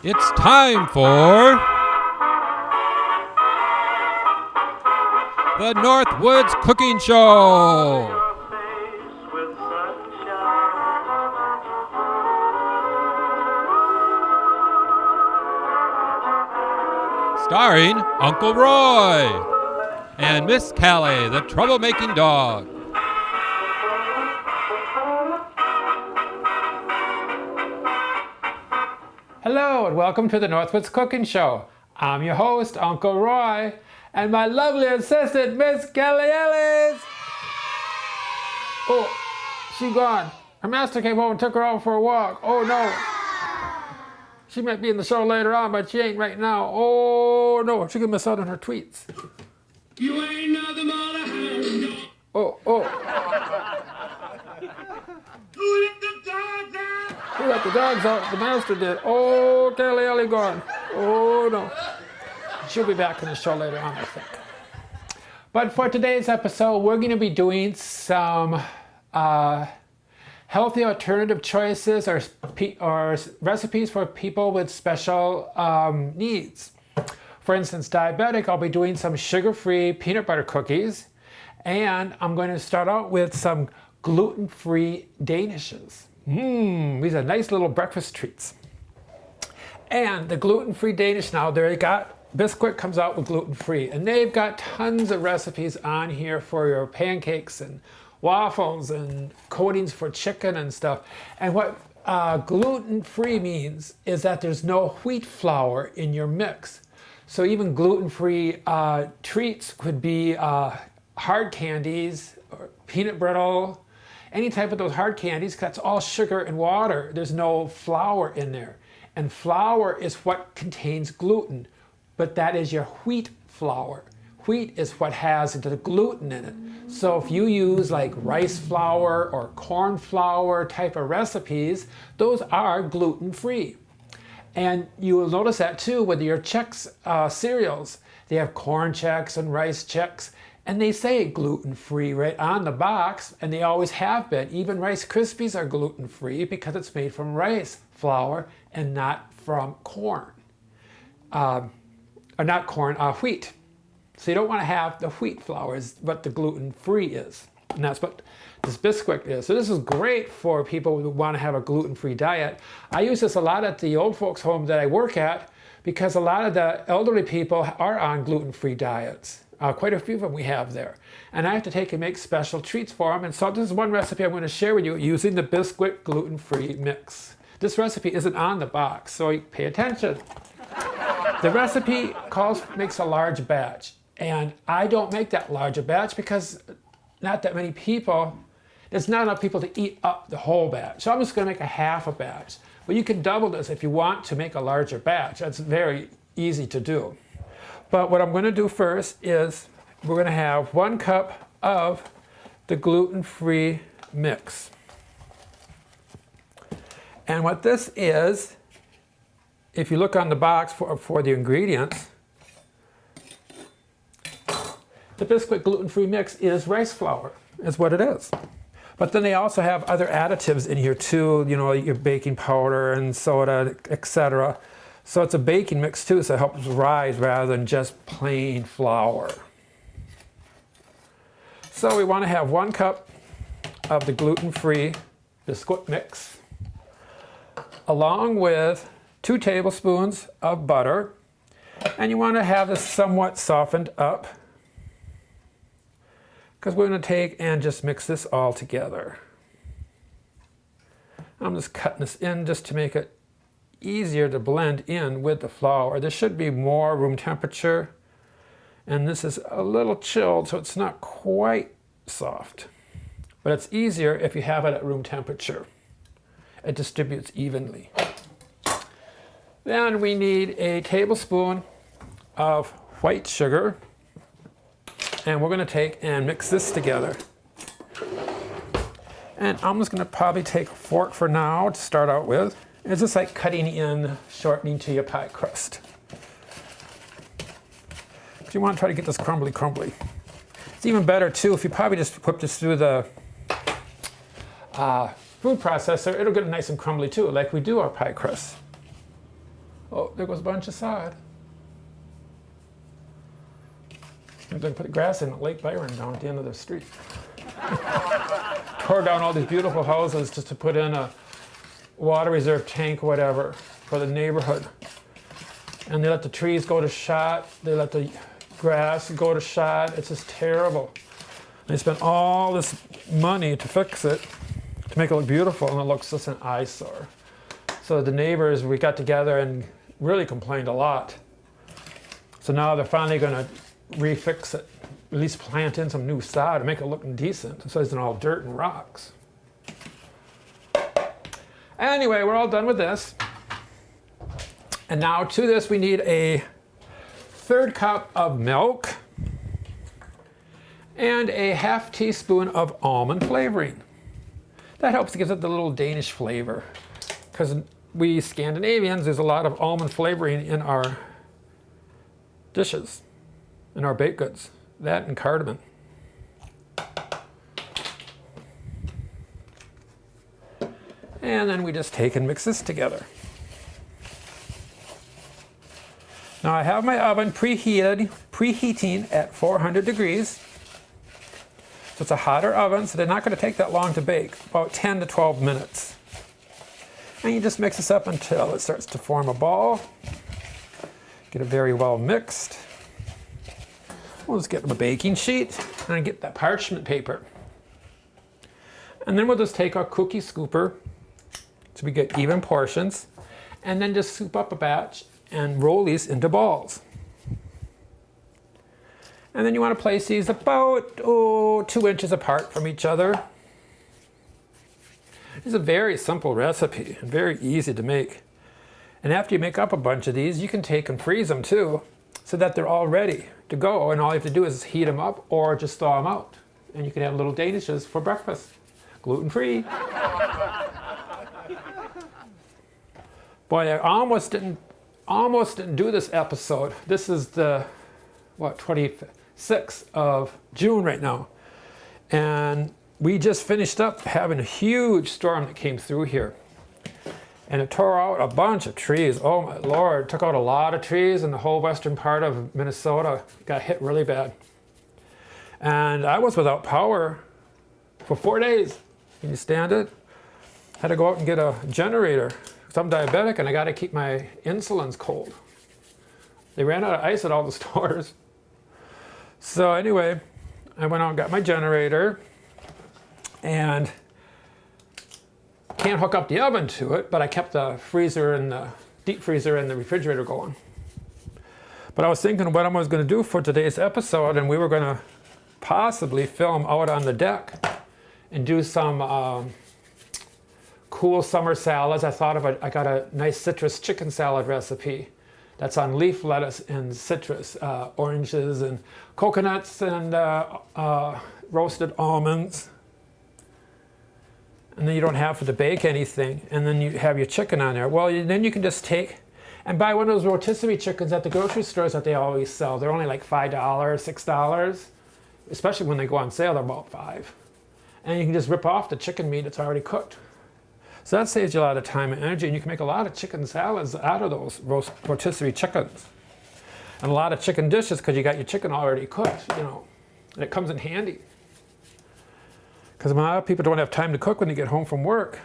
It's time for the Northwoods Cooking Show. Starring Uncle Roy and Miss Callie, the troublemaking dog. Hello and welcome to the Northwoods Cooking Show. I'm your host, Uncle Roy, and my lovely assistant, Miss Callie Ellis. Oh, she gone. Her master came home and took her out for a walk. Oh no. She might be in the show later on, but she ain't right now. Oh no, she could miss out on her tweets. You ain't nothing but a hound dog. Oh. Who let the dogs out? Who let the dogs out? The master did. Oh, Callie Ellie gone. Oh no. She'll be back in the show later on, I think. But for today's episode, we're going to be doing some healthy alternative choices or recipes for people with special needs. For instance, diabetic, I'll be doing some sugar-free peanut butter cookies, and I'm going to start out with some gluten-free danishes. These are nice little breakfast treats. And the gluten-free Danish now, Bisquick comes out with gluten-free, and they've got tons of recipes on here for your pancakes and waffles and coatings for chicken and stuff. And what gluten-free means is that there's no wheat flour in your mix. So even gluten-free treats could be hard candies or peanut brittle, any type of those hard candies, 'cause that's all sugar and water. There's no flour in there. And flour is what contains gluten, but that is your wheat flour. Wheat is what has the gluten in it. So if you use like rice flour or corn flour type of recipes, those are gluten-free. And you will notice that too with your Chex cereals. They have corn Chex and rice Chex, and they say gluten-free right on the box, and they always have been. Even Rice Krispies are gluten-free because it's made from rice flour and not from corn. Wheat. So you don't want to have the wheat flour, is what the gluten-free is. And that's what this Bisquick is. So this is great for people who want to have a gluten-free diet. I use this a lot at the old folks home that I work at because a lot of the elderly people are on gluten-free diets. Quite a few of them we have there. And I have to take and make special treats for them. And so this is one recipe I'm going to share with you using the Bisquick gluten-free mix. This recipe isn't on the box, so pay attention. The recipe makes a large batch. And I don't make that large a batch because not that many people, there's not enough people to eat up the whole batch. So I'm just going to make a half a batch. But you can double this if you want to make a larger batch. That's very easy to do. But what I'm going to do first is we're going to have 1 cup of the gluten-free mix. And what this is, if you look on the box for the ingredients, the Bisquick gluten-free mix is rice flour, is what it is. But then they also have other additives in here too, you know, your baking powder and soda, etc. So it's a baking mix too, so it helps rise rather than just plain flour. So we want to have 1 cup of the gluten-free Bisquick mix, along with 2 tablespoons of butter. And you want to have this somewhat softened up, because we're going to take and just mix this all together. I'm just cutting this in just to make it easier to blend in with the flour. This should be more room temperature, and this is a little chilled, so it's not quite soft. But it's easier if you have it at room temperature. It distributes evenly. Then we need a tablespoon of white sugar. And we're going to take and mix this together. And I'm just going to probably take a fork for now to start out with. It's just like cutting in shortening to your pie crust. Because you want to try to get this crumbly. It's even better too if you probably just put this through the food processor. It'll get nice and crumbly too, like we do our pie crust. Oh, there goes a bunch of sod. I'm going to put grass in at Lake Byron down at the end of the street. Tore down all these beautiful houses just to put in a water reserve tank or whatever for the neighborhood. And they let the trees go to shot. They let the grass go to shot. It's just terrible. They spent all this money to fix it, to make it look beautiful, and it looks just an eyesore. So the neighbors, we got together and really complained a lot. So now they're finally going to refix it, at least plant in some new sod to make it look decent, so it's all dirt and rocks. Anyway, we're all done with this. And now to this we need a 1/3 cup of milk and a 1/2 teaspoon of almond flavoring. That helps to give it the little Danish flavor, because we Scandinavians, there's a lot of almond flavoring in our dishes, in our baked goods. That and cardamom. And then we just take and mix this together. Now I have my oven preheating at 400 degrees. So it's a hotter oven, so they're not going to take that long to bake, about 10 to 12 minutes. And you just mix this up until it starts to form a ball. Get it very well mixed. We'll just get a baking sheet and get that parchment paper. And then we'll just take our cookie scooper so we get even portions, and then just scoop up a batch and roll these into balls. And then you want to place these about 2 inches apart from each other. It's a very simple recipe and very easy to make. And after you make up a bunch of these, you can take and freeze them too, so that they're all ready to go. And all you have to do is heat them up or just thaw them out. And you can have little Danishes for breakfast, gluten-free. Boy, I almost didn't do this episode. This is the, 26th of June right now. And we just finished up having a huge storm that came through here. And it tore out a bunch of trees. Oh my Lord, took out a lot of trees, and the whole western part of Minnesota got hit really bad. And I was without power for 4 days. Can you stand it? Had to go out and get a generator. I'm diabetic and I got to keep my insulins cold. They ran out of ice at all the stores. So anyway, I went out and got my generator, and can't hook up the oven to it, but I kept the freezer and the deep freezer and the refrigerator going. But I was thinking what I was going to do for today's episode, and we were going to possibly film out on the deck and do some cool summer salads. I got a nice citrus chicken salad recipe that's on leaf lettuce and citrus, oranges and coconuts and roasted almonds. And then you don't have to bake anything. And then you have your chicken on there. Well, then you can just take and buy one of those rotisserie chickens at the grocery stores that they always sell. They're only like $5, $6. Especially when they go on sale, they're about $5. And you can just rip off the chicken meat that's already cooked. So that saves you a lot of time and energy, and you can make a lot of chicken salads out of those rotisserie chickens. And a lot of chicken dishes because you got your chicken already cooked, and it comes in handy. Because a lot of people don't have time to cook when they get home from work,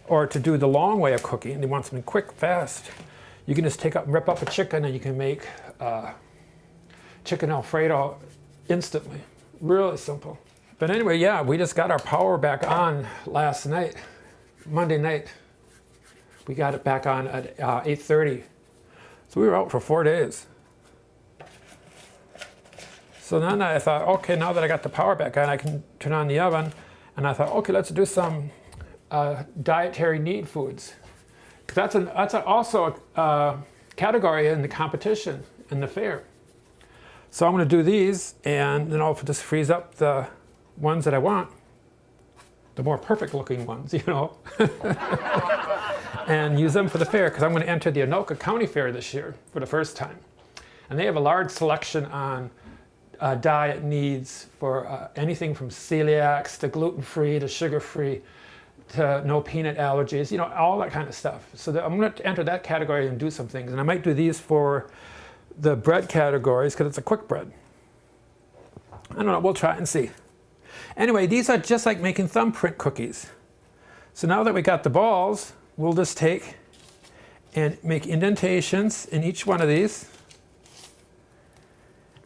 or to do the long way of cooking. They want something quick, fast. You can just take up and rip up a chicken, and you can make chicken Alfredo instantly. Really simple. But anyway, yeah, we just got our power back on last night. Monday night, we got it back on at 8:30. So we were out for 4 days. So then I thought, okay, now that I got the power back on, I can turn on the oven. And I thought, okay, let's do some dietary need foods. That's also a category in the competition in the fair. So I'm going to do these, and then I'll just freeze up the ones that I want. The more perfect looking ones, and use them for the fair, because I'm going to enter the Anoka County Fair this year for the first time. And they have a large selection on diet needs for anything from celiacs to gluten-free to sugar-free no peanut allergies, you know, all that kind of stuff. So I'm going to enter that category and do some things. And I might do these for the bread categories because it's a quick bread. I don't know, we'll try and see. Anyway, these are just like making thumbprint cookies. So now that we got the balls, we'll just take and make indentations in each one of these.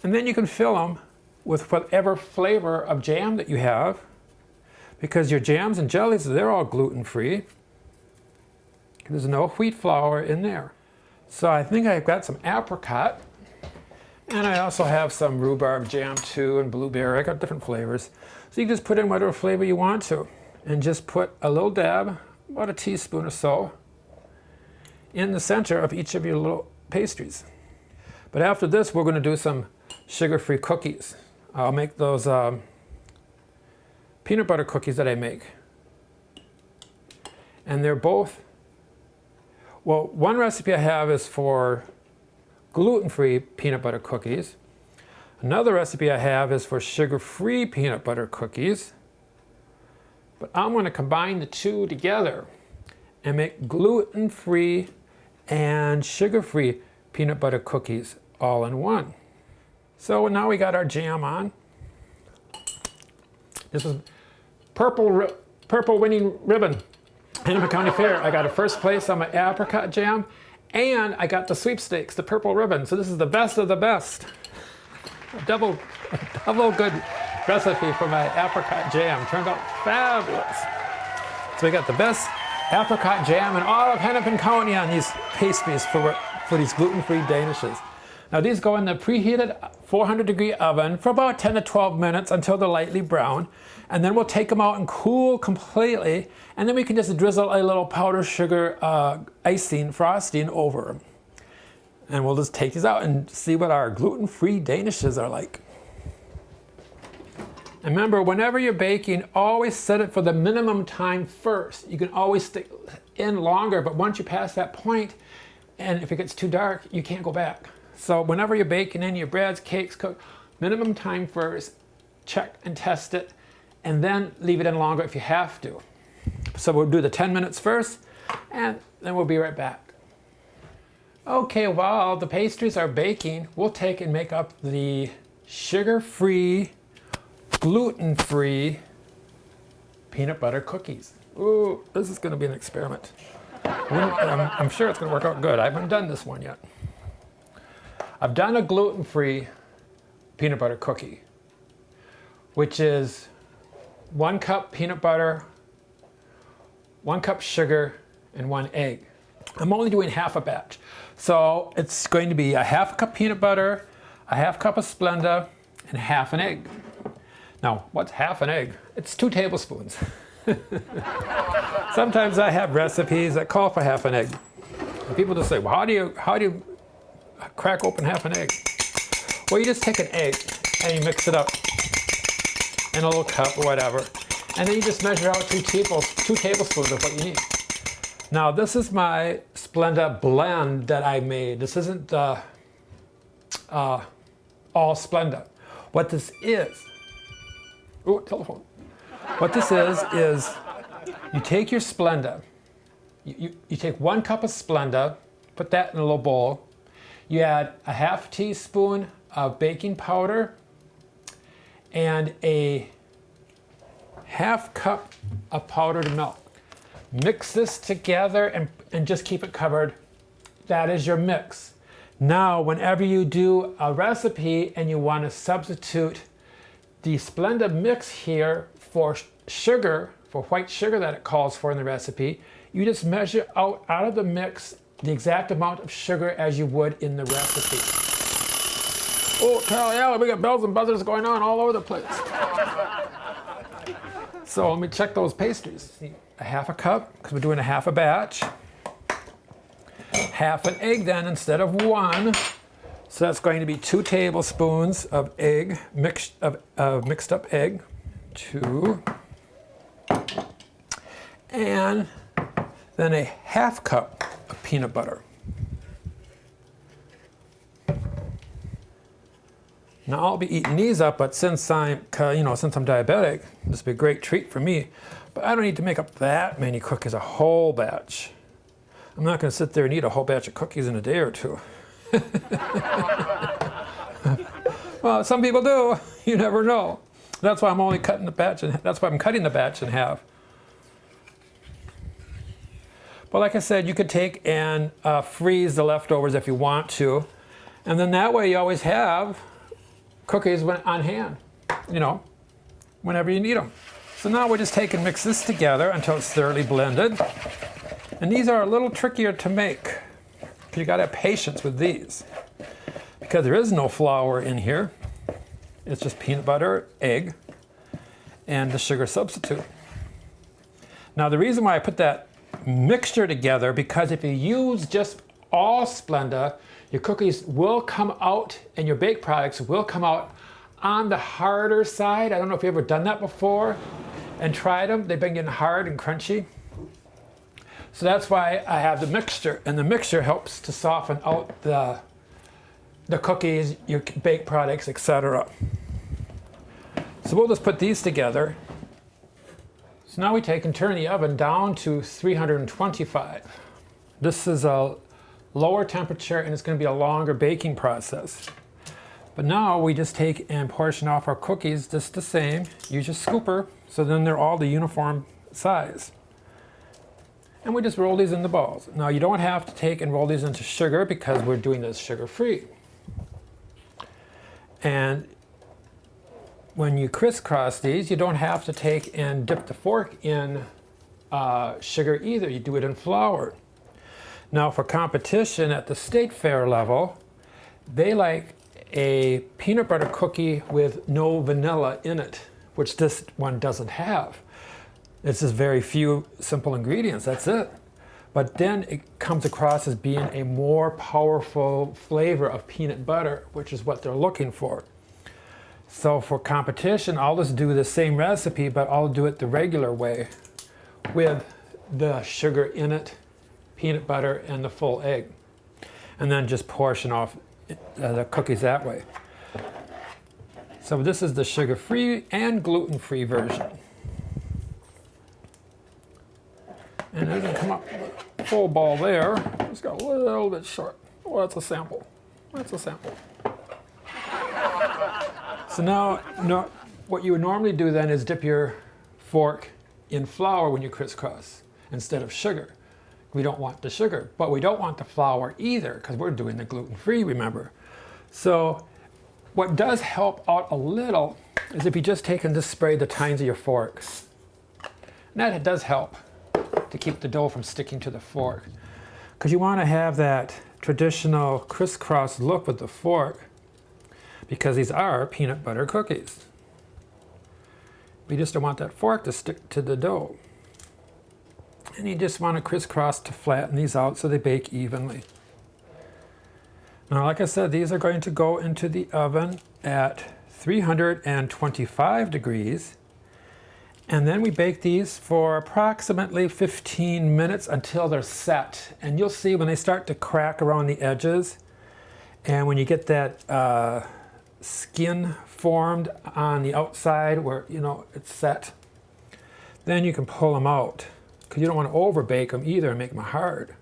And then you can fill them with whatever flavor of jam that you have, because your jams and jellies, they're all gluten-free. There's no wheat flour in there. So I think I've got some apricot, and I also have some rhubarb jam too, and blueberry. I got different flavors. So you can just put in whatever flavor you want to, and just put a little dab, about a teaspoon or so, in the center of each of your little pastries. But after this, we're going to do some sugar-free cookies. I'll make those peanut butter cookies that I make. And they're both, well, one recipe I have is for gluten-free peanut butter cookies. Another recipe I have is for sugar-free peanut butter cookies. But I'm going to combine the two together and make gluten-free and sugar-free peanut butter cookies all in one. So now we got our jam on. This is purple winning ribbon. Hennepin County Fair. I got a first place on my apricot jam, and I got the sweepstakes, the purple ribbon. So this is the best of the best. A double good recipe for my apricot jam. Turned out fabulous. So we got the best apricot jam in all of Hennepin County on these pastries for these gluten-free danishes. Now these go in the preheated 400-degree oven for about 10 to 12 minutes until they're lightly brown. And then we'll take them out and cool completely. And then we can just drizzle a little powdered sugar frosting over them. And we'll just take these out and see what our gluten-free danishes are like. And remember, whenever you're baking, always set it for the minimum time first. You can always stick in longer, but once you pass that point, and if it gets too dark, you can't go back. So whenever you're baking in your breads, cakes, cook, minimum time first, check and test it, and then leave it in longer if you have to. So we'll do the 10 minutes first, and then we'll be right back. Okay, while the pastries are baking, we'll take and make up the sugar-free, gluten-free peanut butter cookies. Ooh, this is going to be an experiment. I'm sure it's going to work out good. I haven't done this one yet. I've done a gluten-free peanut butter cookie, which is 1 cup peanut butter, 1 cup sugar, and 1 egg. I'm only doing half a batch. So it's going to be a half cup peanut butter, a half cup of Splenda, and half an egg. Now, what's half an egg? It's 2 tablespoons. Sometimes I have recipes that call for half an egg. And people just say, well, how do you crack open half an egg? Well, you just take an egg and you mix it up in a little cup or whatever. And then you just measure out 2 tablespoons of what you need. Now, this is my Splenda blend that I made. This isn't all Splenda. What this is, ooh, telephone. What this is you take your Splenda, you take 1 cup of Splenda, put that in a little bowl. You add a half teaspoon of baking powder and a half cup of powdered milk. Mix this together and just keep it covered. That is your mix. Now, whenever you do a recipe and you want to substitute the Splenda mix here for sugar, for white sugar that it calls for in the recipe, you just measure out of the mix the exact amount of sugar as you would in the recipe. Oh, Callie, we got bells and buzzers going on all over the place. So let me check those pastries. A half a cup, because we're doing a half a batch. Half an egg then instead of 1. So that's going to be 2 tablespoons of egg, mixed up egg. 2. And then a half cup of peanut butter. Now I'll be eating these up, but since I'm diabetic, this would be a great treat for me. But I don't need to make up that many cookies, a whole batch. I'm not going to sit there and eat a whole batch of cookies in a day or two. Well, some people do. You never know. That's why I'm only cutting the batch, and that's why I'm cutting the batch in half. But like I said, you could take and freeze the leftovers if you want to, and then that way you always have cookies on hand, you know, whenever you need them. So now we'll just take and mix this together until it's thoroughly blended. And these are a little trickier to make, because you got to have patience with these, because there is no flour in here. It's just peanut butter, egg, and the sugar substitute. Now the reason why I put that mixture together, because if you use just all Splenda, your cookies will come out and your baked products will come out on the harder side. I don't know if you've ever done that before and tried them. They've been getting hard and crunchy. So that's why I have the mixture, and the mixture helps to soften out the cookies, your baked products, etc. So we'll just put these together. So now we take and turn the oven down to 325. This is a lower temperature and it's going to be a longer baking process. But now we just take and portion off our cookies just the same. Use your scooper, so then they're all the uniform size. And we just roll these into balls. Now you don't have to take and roll these into sugar because we're doing this sugar-free. And when you crisscross these, you don't have to take and dip the fork in sugar either. You do it in flour. Now for competition at the state fair level, they like a peanut butter cookie with no vanilla in it, which this one doesn't have. It's just very few simple ingredients, that's it. But then it comes across as being a more powerful flavor of peanut butter, which is what they're looking for. So for competition, I'll just do the same recipe, but I'll do it the regular way with the sugar in it, peanut butter, and the full egg. And then just portion off the cookies that way. So this is the sugar-free and gluten-free version. And it doesn't come up with a full ball there. It's got a little bit short. Oh, that's a sample. That's a sample. So now, what you would normally do then is dip your fork in flour when you crisscross instead of sugar. We don't want the sugar, but we don't want the flour either because we're doing the gluten-free, remember. So what does help out a little is if you just take and just spray the tines of your fork. And that does help to keep the dough from sticking to the fork, because you want to have that traditional crisscross look with the fork, because these are peanut butter cookies. We just don't want that fork to stick to the dough. And you just want to crisscross to flatten these out so they bake evenly. Now, like I said, these are going to go into the oven at 325 degrees. And then we bake these for approximately 15 minutes until they're set. And you'll see when they start to crack around the edges, and when you get that skin formed on the outside where, you know, it's set, then you can pull them out, because you don't want to over bake them either and make them hard.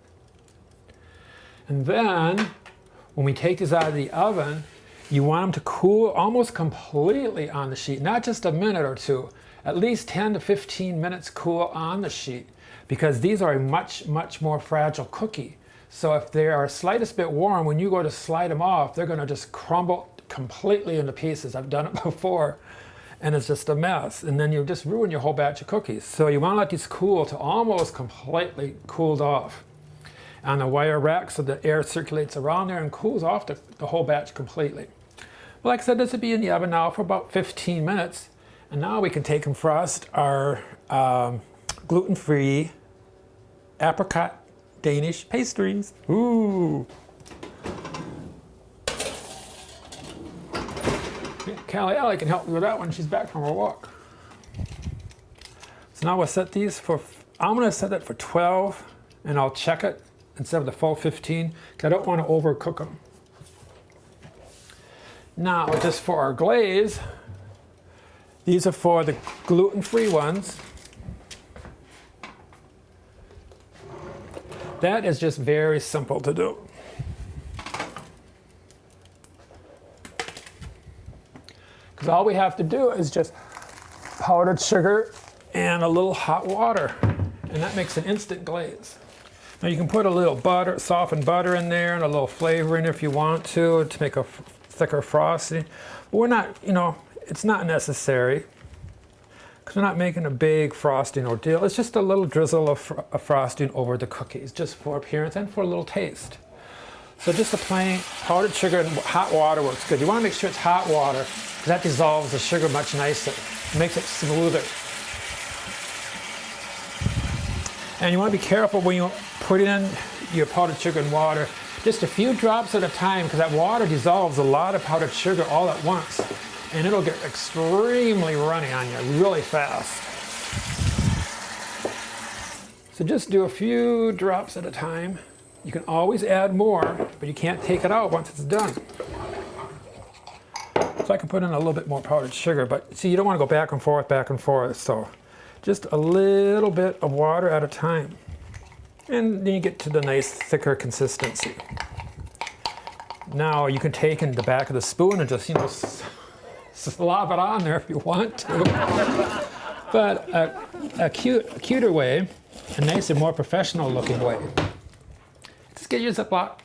And then when we take these out of the oven, you want them to cool almost completely on the sheet, not just a minute or two, at least 10 to 15 minutes cool on the sheet, because these are a much, much more fragile cookie. So if they are slightest bit warm, when you go to slide them off, they're going to just crumble completely into pieces. I've done it before, and it's just a mess. And then you just ruin your whole batch of cookies. So you want to let these cool to almost completely cooled off on a wire rack so the air circulates around there and cools off the whole batch completely. But like I said, this would be in the oven now for about 15 minutes. And now we can take and frost our gluten-free apricot Danish pastries. Ooh! Callie can help me with that one. She's back from her walk. So now we'll set these for, I'm going to set it for 12, and I'll check it instead of the full 15, because I don't want to overcook them. Now, just for our glaze, these are for the gluten-free ones. That is just very simple to do. Because all we have to do is just powdered sugar and a little hot water, and that makes an instant glaze. Now you can put a little butter, softened butter in there, and a little flavor in if you want to make a thicker frosting. But we're not, it's not necessary because we're not making a big frosting ordeal. It's just a little drizzle of frosting over the cookies, just for appearance and for a little taste. So just a plain powdered sugar and hot water works good. You want to make sure it's hot water because that dissolves the sugar much nicer. It makes it smoother. And you want to be careful when you put in your powdered sugar and water, just a few drops at a time, because that water dissolves a lot of powdered sugar all at once, and it'll get extremely runny on you really fast. So just do a few drops at a time. You can always add more, but you can't take it out once it's done. So I can put in a little bit more powdered sugar, but see, you don't want to go back and forth, so just a little bit of water at a time. And then you get to the nice thicker consistency. Now you can take in the back of the spoon and just, slob it on there if you want to. But a cuter way, a nicer, more professional looking way, just get your Ziploc.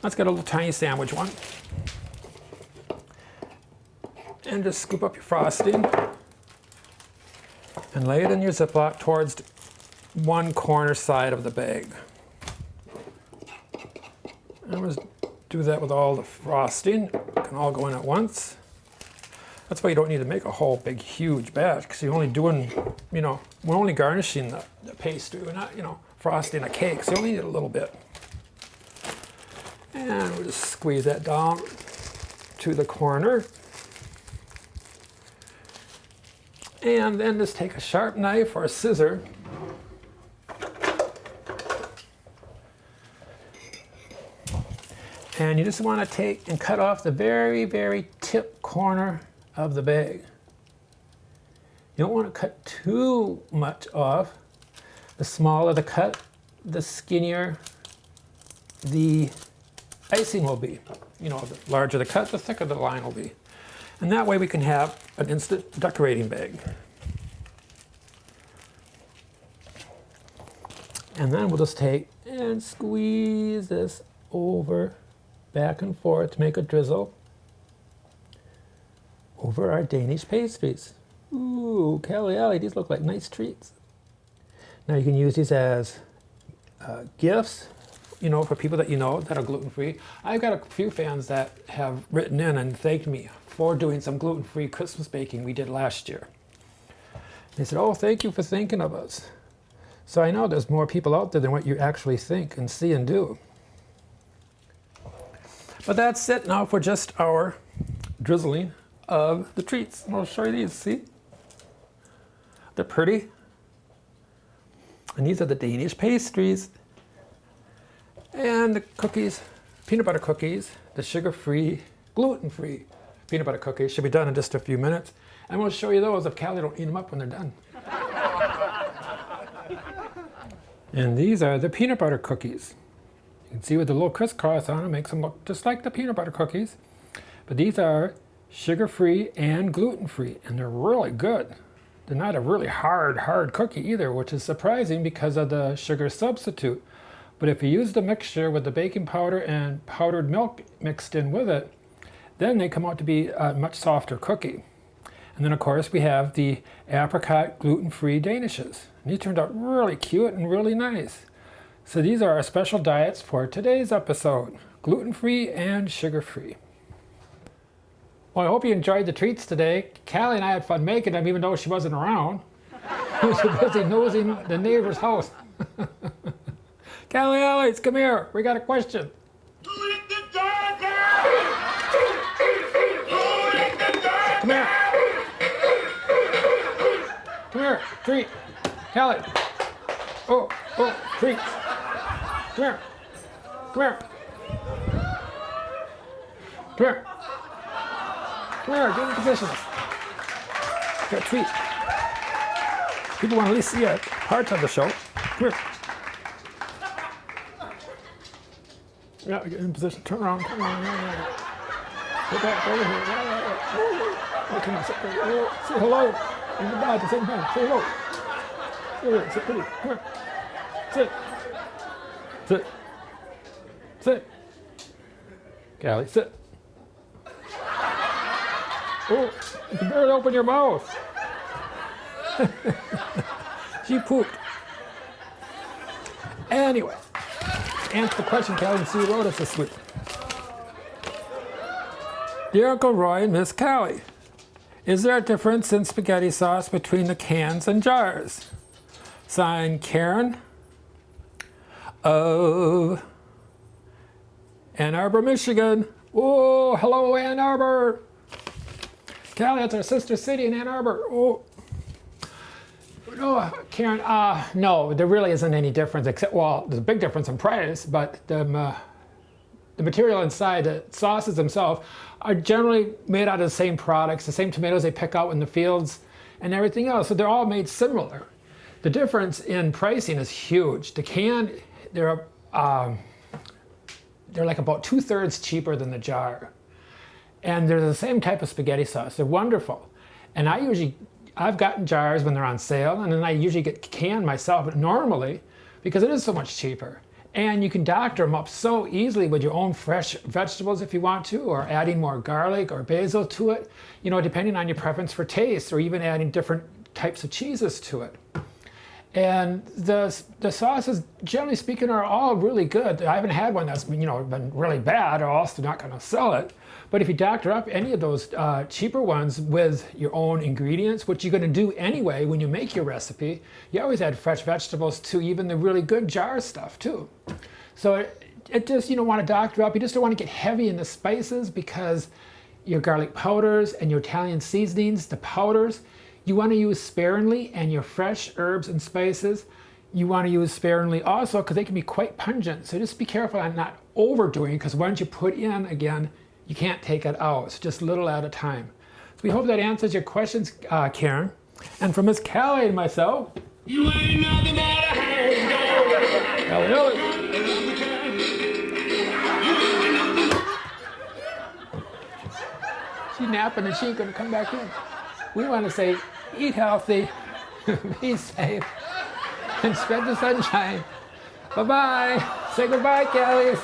Let's get a little tiny sandwich one. And just scoop up your frosting and lay it in your Ziploc towards one corner side of the bag. And we'll do that with all the frosting. It can all go in at once. That's why you don't need to make a whole big huge batch, because you're only doing, we're only garnishing the pastry. We're not, frosting a cake, so you only need a little bit. And we'll just squeeze that down to the corner. And then just take a sharp knife or a scissor and you just want to take and cut off the very, very tip corner of the bag. You don't want to cut too much off. The smaller the cut, the skinnier the icing will be. The larger the cut, the thicker the line will be. And that way we can have an instant decorating bag. And then we'll just take and squeeze this over, back and forth to make a drizzle over our Danish pastries. Ooh, Callie, these look like nice treats. Now you can use these as gifts, for people that that are gluten-free. I've got a few fans that have written in and thanked me for doing some gluten-free Christmas baking we did last year. They said, oh, thank you for thinking of us. So I know there's more people out there than what you actually think and see and do. But that's it now for just our drizzling of the treats. And I'll show you these, see? They're pretty. And these are the Danish pastries. And the cookies, peanut butter cookies, the sugar-free, gluten-free peanut butter cookies should be done in just a few minutes. And we'll show you those if Callie don't eat them up when they're done. And these are the peanut butter cookies. You can see with the little crisscross on them, makes them look just like the peanut butter cookies. But these are sugar-free and gluten-free, and they're really good. They're not a really hard cookie either, which is surprising because of the sugar substitute. But if you use the mixture with the baking powder and powdered milk mixed in with it, then they come out to be a much softer cookie. And then of course we have the apricot gluten-free danishes. And these turned out really cute and really nice. So these are our special diets for today's episode, gluten-free and sugar-free. Well, I hope you enjoyed the treats today. Callie and I had fun making them even though she wasn't around. She was busy nosing the neighbor's house. Callie, Alex, come here. We got a question. Come here. Come here, treat. Callie. Oh, treat. Come here. Come here. Come here. Come here, get in position. Got a treat. People want to at least see a part of the show. Come here. Yeah, get in position. Turn around. Turn around. Yeah. Go back over here. Yeah. Oh, come on. Sit there. Oh, say hello. And goodbye at the same time. Say hello. Here, sit pretty. Come here. Sit. Sit. Sit. Callie, sit. Oh, you can barely open your mouth. She pooped. Anyway, answer the question Callie and Sue wrote us this week. Dear Uncle Roy and Miss Callie, is there a difference in spaghetti sauce between the cans and jars? Signed, Karen of Ann Arbor, Michigan. Oh, hello, Ann Arbor. Callie, that's our sister city in Ann Arbor. Oh. No, Karen, no, there really isn't any difference, except, well, there's a big difference in price, but the material inside, the sauces themselves, are generally made out of the same products, the same tomatoes they pick out in the fields and everything else, so they're all made similar. The difference in pricing is huge. The can, they're like about 2/3 cheaper than the jar. And they're the same type of spaghetti sauce. They're wonderful. And I've gotten jars when they're on sale, and then I usually get canned myself normally because it is so much cheaper. And you can doctor them up so easily with your own fresh vegetables if you want to, or adding more garlic or basil to it, you know, depending on your preference for taste, or even adding different types of cheeses to it. And the sauces, generally speaking, are all really good. I haven't had one that's been really bad, or else they're not going to sell it. But if you doctor up any of those cheaper ones with your own ingredients, which you're going to do anyway when you make your recipe, you always add fresh vegetables to even the really good jar stuff too. So it just, you don't want to doctor up. You just don't want to get heavy in the spices, because your garlic powders and your Italian seasonings, the powders, you want to use sparingly, and your fresh herbs and spices, you want to use sparingly also, because they can be quite pungent. So just be careful on not overdoing, because once you put in, again, you can't take it out. So just little at a time. So we hope that answers your questions, Karen. And for Miss Callie and myself, You ain't nothing but a hound dog. Callie. She's napping and she ain't gonna come back in. We want to say, eat healthy, be safe, and spread the sunshine. Bye-bye. Say goodbye, Callies.